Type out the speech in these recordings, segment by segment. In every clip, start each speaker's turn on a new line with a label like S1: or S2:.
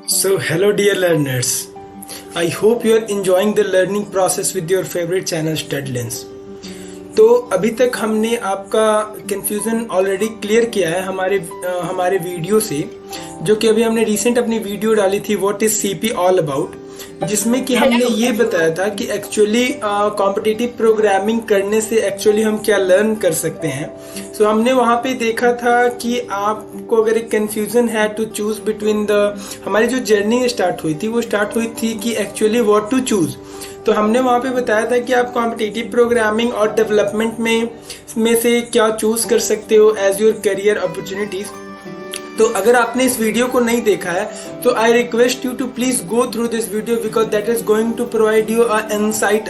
S1: So, hello dear learners. I hope you are enjoying the learning process with your favorite channel StudLens. तो अभी तक हमने आपका confusion already clear किया है हमारे वीडियो से, जो कि अभी हमने रिसेंट अपनी वीडियो डाली थी what is CP all about, जिसमें कि हमने ये बताया था कि एक्चुअली कॉम्पिटिटिव प्रोग्रामिंग करने से एक्चुअली हम क्या लर्न कर सकते हैं। सो हमने वहाँ पे देखा था कि आपको अगर एक कंफ्यूजन है टू चूज बिटवीन हमारी जो जर्नी स्टार्ट हुई थी वो स्टार्ट हुई थी कि एक्चुअली व्हाट टू चूज। तो हमने वहाँ पे बताया था कि आप कॉम्पिटिटिव प्रोग्रामिंग और डेवलपमेंट में से क्या चूज कर सकते हो एज योर करियर अपॉर्चुनिटीज। तो अगर आपने इस वीडियो को नहीं देखा है तो I request you to please go through this video because that is going to provide you a insight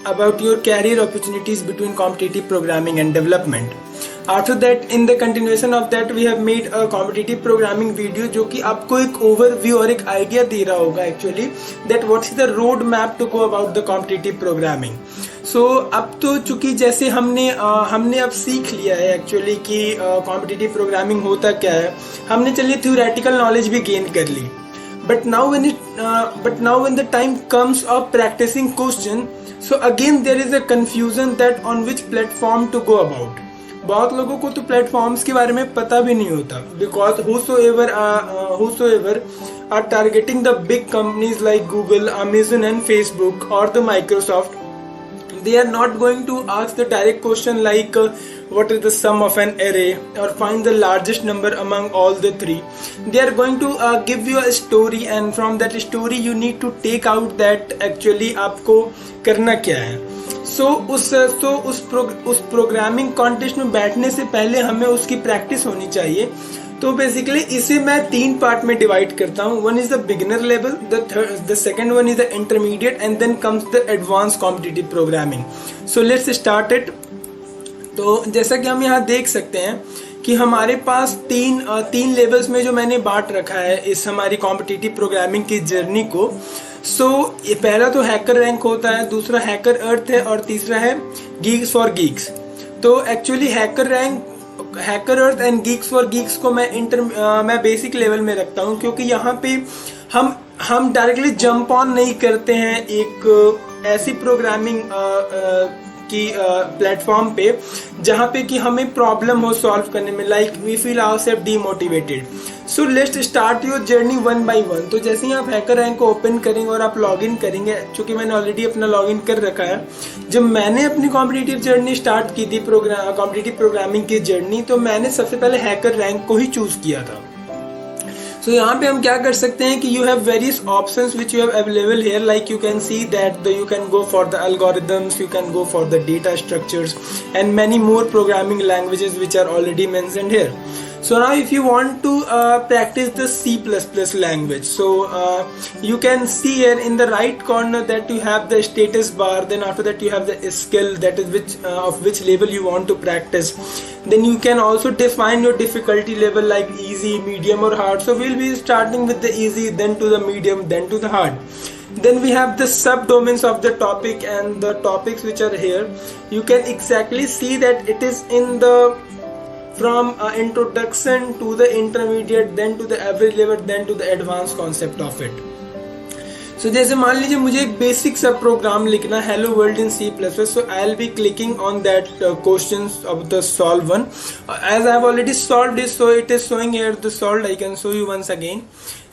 S1: about your career opportunities between competitive programming and development. After that, in the continuation of that, we have made a competitive programming video जो कि आपको एक overview और एक idea दे रहा होगा actually that what is the road map to go about the competitive programming. So अब तो चूंकि जैसे हमने अब सीख लिया है एक्चुअली कि competitive programming होता क्या है, हमने चलिए theoretical knowledge भी gain कर ली. But now when the time comes of practicing question, so again there is a confusion that on which platform to go about. बहुत लोगों को तो प्लेटफॉर्म्स के बारे में पता भी नहीं होता because whosoever are targeting the big companies like Google, Amazon and Facebook or the Microsoft, they are not going to ask the direct question like what is the sum of an array or find the largest number among all the three. They are going to give you a story and from that story you need to take out that actually आपको करना क्या है. उस programming contest में बैठने से पहले हमें उसकी प्रैक्टिस होनी चाहिए. तो बेसिकली इसे मैं 3 पार्ट में डिवाइड करता हूँ. One is the beginner level, the second one is the intermediate and then comes the advance competitive programming. So let's start it. तो जैसा कि हम यहाँ देख सकते हैं कि हमारे पास तीन लेवल्स में जो मैंने बांट रखा है इस हमारी कॉम्पिटिटिव प्रोग्रामिंग की जर्नी को. ये पहला तो हैकर रैंक होता है, दूसरा हैकर अर्थ है और तीसरा है गीक्स फॉर गीक्स. तो actually hacker rank, hacker earth and Geeks for Geeks को मैं बेसिक लेवल में रखता हूँ क्योंकि यहाँ पे हम डायरेक्टली जंप ऑन नहीं करते हैं एक ऐसी प्रोग्रामिंग की प्लेटफॉर्म पे जहाँ पे कि हमें प्रॉब्लम हो सॉल्व करने में, like we feel ourselves demotivated. So let's start your journey one by one. तो जैसे ही आप हैकर रैंक को ओपन करेंगे और आप लॉगिन करेंगे, चूंकि मैंने ऑलरेडी अपना लॉगिन कर रखा है, जब मैंने अपनी कॉम्पिटिटिव जर्नी स्टार्ट की थी कॉम्पिटिटिव प्रोग्रामिंग की जर्नी, तो मैंने सबसे पहले हैकर रैंक को ही चूज किया था. So यहाँ पे हम क्या कर सकते हैं कि you have various options which you have available here, like you can see that you can go for the algorithms, you can go for the data structures and many more programming languages which are already mentioned here. So now if you want to practice the C++ language, so you can see here in the right corner that you have the status bar, then after that you have the skill, that is of which level you want to practice. Then you can also define your difficulty level like easy, medium or hard. So we'll be starting with the easy, then to the medium, then to the hard. Then we have the subdomains of the topic and the topics which are here. You can exactly see that it is in the from introduction to the intermediate, then to the average level, then to the advanced concept of it. So जैसे मान लीजिए मुझे एक basic सा programme लिखना है, hello world in C++. So I'll be clicking on that questions of the solve one. As I've already solved it, so it is showing here the solved. I can show you once again.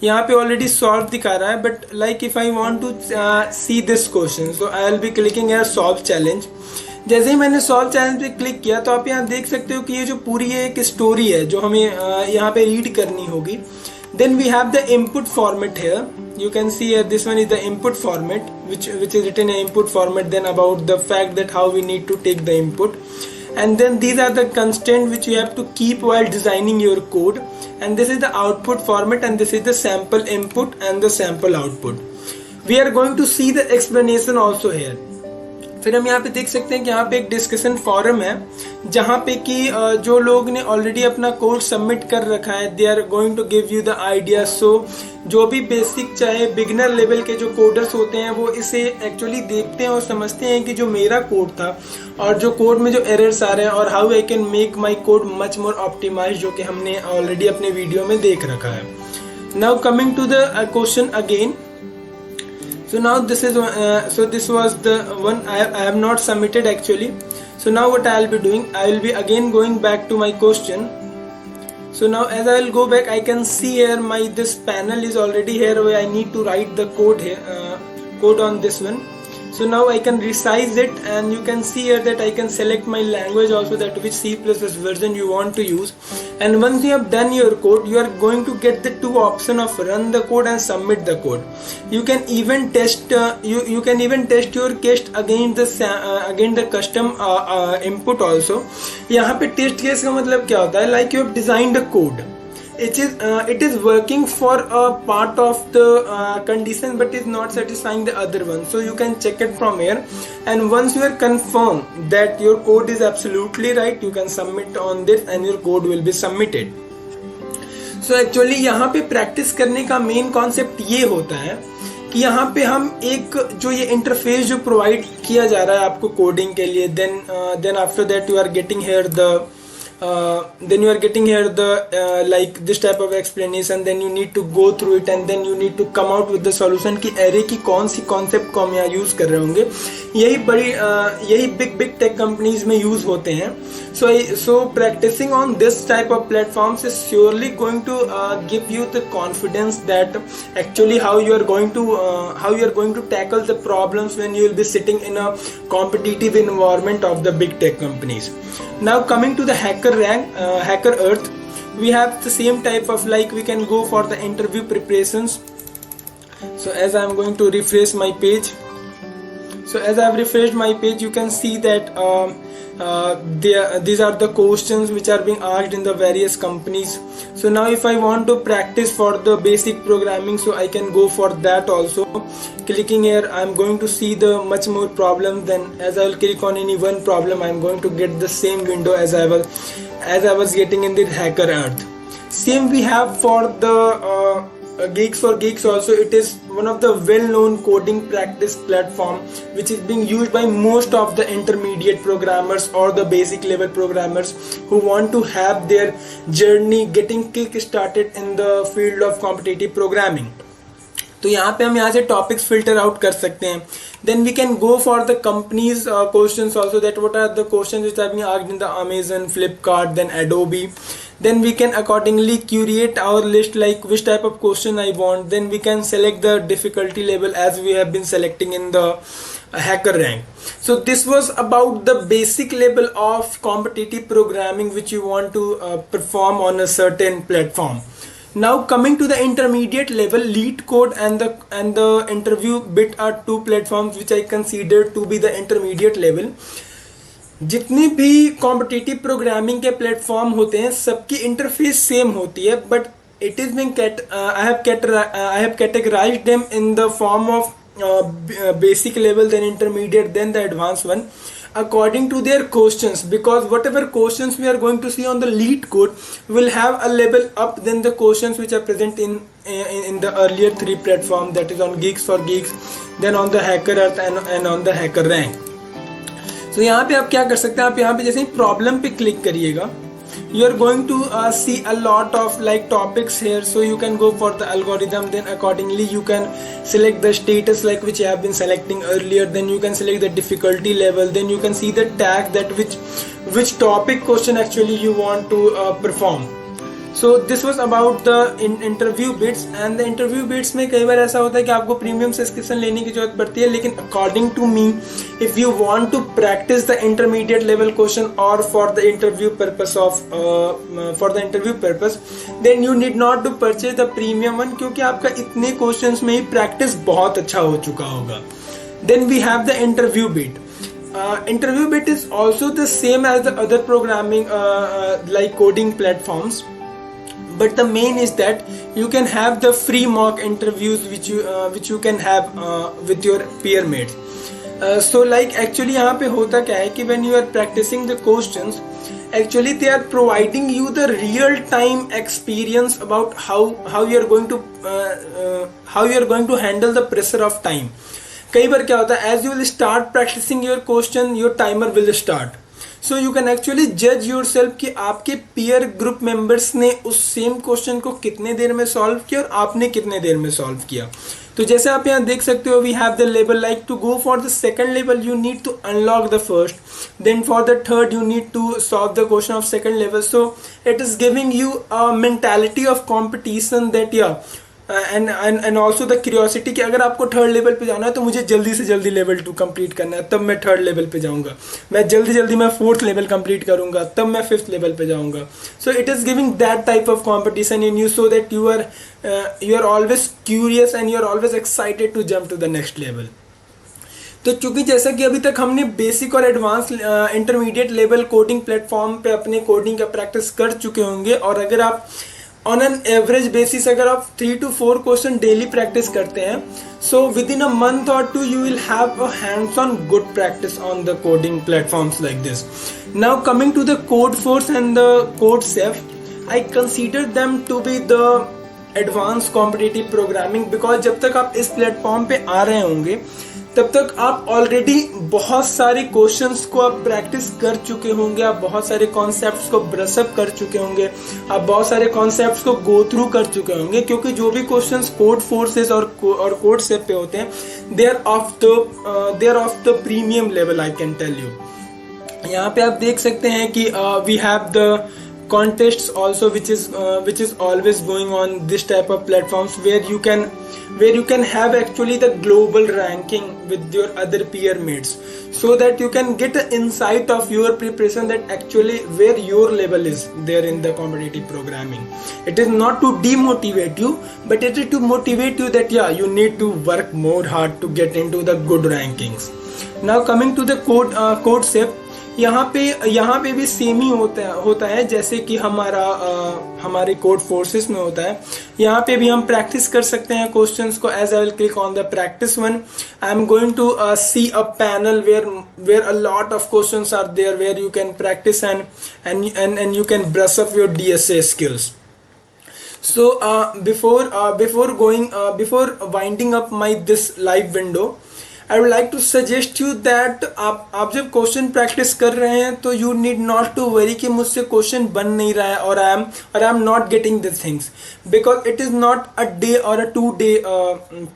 S1: यहाँ पे already solved दिखा रहा है, but like if I want to see this question, so I'll be clicking here solve challenge. जैसे ही मैंने solve challenge पे click किया तो आप यहाँ देख सकते हो कि ये जो पूरी एक स्टोरी है जो हमें यहाँ पे रीड करनी होगी. Then we have the input format here. You can see here this one is the input format which is written in input format, then about the fact that how we need to take the input, and then these are the constraints which you have to keep while designing your code, and this is the output format and this is the sample input and the sample output. We are going to see the explanation also here. फिर हम यहाँ पे देख सकते हैं कि यहाँ पे एक डिस्कशन फॉरम है जहाँ पे कि जो लोग ने ऑलरेडी अपना कोड सबमिट कर रखा है they are going to give you the idea. So जो भी बेसिक चाहे बिगिनर लेवल के जो कोडर्स होते हैं वो इसे एक्चुअली देखते हैं और समझते हैं कि जो मेरा कोड था और जो कोड में जो एरर्स आ रहे हैं और how I can make my code much more optimize, जो कि हमने ऑलरेडी अपने वीडियो में देख रखा है। Now coming to the question again. So now this is so this was the one I have not submitted actually. So now what I will be doing, I will be again going back to my question. So now as I will go back, I can see here my this panel is already here where I need to write the code here, code on this one. So now I can resize it, and you can see here that I can select my language also, that which C++ version you want to use. And once you have done your code, you are going to get the two option of run the code and submit the code. You can even test you can even test your case against the custom input also. यहाँ पे test case का मतलब क्या होता है, like you have designed a code. It is working for a part of the condition but is not satisfying the other one, so you can check it from here, and once you are confirmed that your code is absolutely right, you can submit on this and your code will be submitted. So actually यहाँ पे practice करने का main concept ये होता है कि यहाँ पे हम एक जो ये इंटरफेस जो प्रोवाइड किया जा रहा है आपको कोडिंग के लिए, then after that you are getting here the like this type of explanation, then you need to go through it and then you need to come out with the solution कि array की कौन C concept को हम यहाँ use कर रहे होंगे। यही बिग टेक कंपनीज में यूज होते हैं। So practicing on this type of platforms is surely going to give you the confidence that actually how you are going to tackle the problems when you will be sitting in a competitive environment of the big tech companies. Now coming to the Hacker Earth, we have the same type of, like, we can go for the interview preparations. So as I am going to refresh my page, so as I have refreshed my page, you can see that these are the questions which are being asked in the various companies. So now if I want to practice for the basic programming, so I can go for that also. Clicking here, I am going to see the much more problems. Then as I will click on any one problem, I am going to get the same window as I was getting in the Hacker Earth. Same we have for the Geeks for Geeks also. It is one of the well-known coding practice platform which is being used by most of the intermediate programmers or the basic level programmers who want to have their journey getting kick started in the field of competitive programming. तो यहाँ पे हम यहाँ से topics filter out कर सकते हैं. Then we can go for the companies questions also, that what are the questions which are being asked in the Amazon, Flipkart, then Adobe. Then we can accordingly curate our list, like which type of question I want. Then we can select the difficulty level as we have been selecting in the Hacker Rank. So this was about the basic level of competitive programming which you want to perform on a certain platform. Now coming to the intermediate level, LeetCode and the Interview Bit are two platforms which I consider to be the intermediate level. जितनी भी competitive programming के platform होते हैं सबकी interface same होती है, but it is being I have categorised them in the form of basic level, then intermediate, then the advanced one according to their questions, because whatever questions we are going to see on the LeetCode will have a level up than the questions which are present in the earlier three platforms, that is on Geeks for Geeks, then on the Hacker Earth and on the Hacker Rank. So यहाँ पे आप क्या कर सकते हैं, आप यहाँ पे जैसे ही प्रॉब्लम पे क्लिक करिएगा, you are going to see a lot of like topics here, so you can go for the algorithm, then accordingly you can select the status like which you have been selecting earlier, then you can select the difficulty level, then you can see the tag that which topic question actually you want to perform. So this was about the interview bits, and the interview bits में कई बार ऐसा होता है कि आपको premium subscription लेने की जरूरत पड़ती है, लेकिन according to me, if you want to practice the intermediate level question or for the interview purpose, then you need not to purchase the premium one, क्योंकि आपका इतने questions में ही practice बहुत अच्छा हो चुका होगा. Then we have the interview bit. Interview bit is also the same as the other programming like coding platforms. But the main is that you can have the free mock interviews which you can have with your peer mates. So like actually यहाँ पे होता क्या है कि when you are practicing the questions, actually they are providing you the real time experience about how you are going to handle the pressure of time. कई बार क्या होता है, as you will start practicing your question, your timer will start. So you can actually judge yourself कि आपके peer group members ने उस same question को कितने देर में solve किया और आपने कितने देर में solve किया. तो जैसे आप यहाँ देख सकते हो, we have the label like to go for the second level you need to unlock the first, then for the third you need to solve the question of second level. So it is giving you a mentality of competition that yeah, and also the curiosity कि अगर आपको third level पे जाना है तो मुझे जल्दी से जल्दी लेवल 2 कंप्लीट करना है, तब मैं थर्ड लेवल पे जाऊंगा, मैं जल्दी मैं फोर्थ लेवल कंप्लीट करूंगा, तब मैं फिफ्थ लेवल पे जाऊंगा. So it is giving that type of competition in you, so that you are always curious and you are always excited to jump to the next level. तो चूंकि जैसा कि अभी तक हमने बेसिक और advance intermediate level coding platform पे अपने कोडिंग का प्रैक्टिस कर चुके होंगे, और अगर आप ऑन एन एवरेज बेसिस अगर आप 3 to 4 क्वेश्चन डेली प्रैक्टिस करते हैं, so with in a month और 2 you will have a hands on good practice on the coding platforms like this. Now coming to the Codeforce and the Codecef, I consider them to be the advance competitive programming, because जब तक आप इस platform पे आ रहे होंगे तब तक आप ऑलरेडी बहुत सारे क्वेश्चंस को आप प्रैक्टिस कर चुके होंगे, आप बहुत सारे कॉन्सेप्ट्स को ब्रशअप कर चुके होंगे, आप बहुत सारे कॉन्सेप्ट्स को गो थ्रू कर चुके होंगे, क्योंकि जो भी क्वेश्चंस Codeforces और Codecef पे होते हैं they are of the premium level, I can tell you. यहाँ पे आप देख सकते हैं कि we have the contests also which is always going on this type of platforms where you can have actually the global ranking with your other peer mates, so that you can get an insight of your preparation that actually where your level is there in the competitive programming. It is not to demotivate you, but it is to motivate you that yeah, you need to work more hard to get into the good rankings. Now coming to the Codecef, यहाँ पे भी same ही होता है जैसे कि हमारे Codeforces में होता है. यहाँ पे भी हम प्रैक्टिस कर सकते हैं क्वेश्चंस को. As I will click on the practice one, I am going to see a panel where a lot of questions are there, where you can practice and you can brush up your DSA skills. So before winding up this live window, I would like to suggest you that आप जब question practice कर रहे हैं तो you need not to worry कि मुझसे question बन नहीं रहा है और I am not getting the things, because it is not a day or a 2 day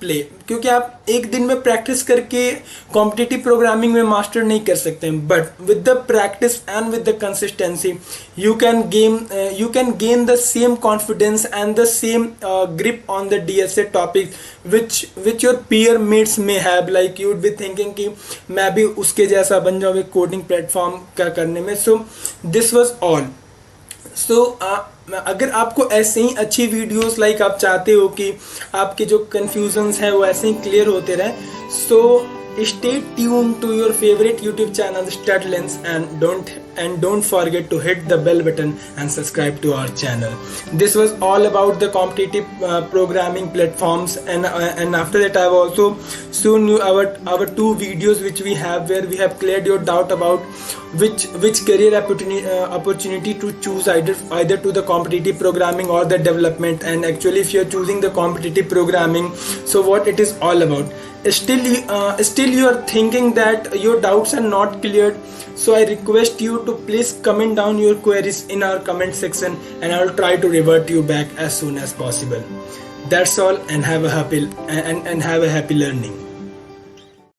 S1: play. क्योंकि आप एक दिन में प्रैक्टिस करके कॉम्पिटिटिव प्रोग्रामिंग में मास्टर नहीं कर सकते हैं, but with the practice and with the consistency you can gain the same confidence and the same grip on the DSA topic which your peer mates may have. Like you would be thinking कि मैं भी उसके जैसा बन जाऊँ एक coding platform का करने में. So this was all. So अगर आपको ऐसे ही अच्छी वीडियोस लाइक आप चाहते हो कि आपके जो कंफ्यूजन्स हैं वो ऐसे ही क्लियर होते रहे, so stay tuned to your favorite YouTube channel StudLens and don't forget to hit the bell button and subscribe to our channel. This was all about the competitive programming platforms, and after that I have also shown you our 2 videos which we have, where we have cleared your doubt about which career opportunity to choose, either to the competitive programming or the development. And actually if you are choosing the competitive programming, so what it is all about. Still you are thinking that your doubts are not cleared, so I request you to please comment down your queries in our comment section, and I will try to revert you back as soon as possible. That's all, and have a happy learning.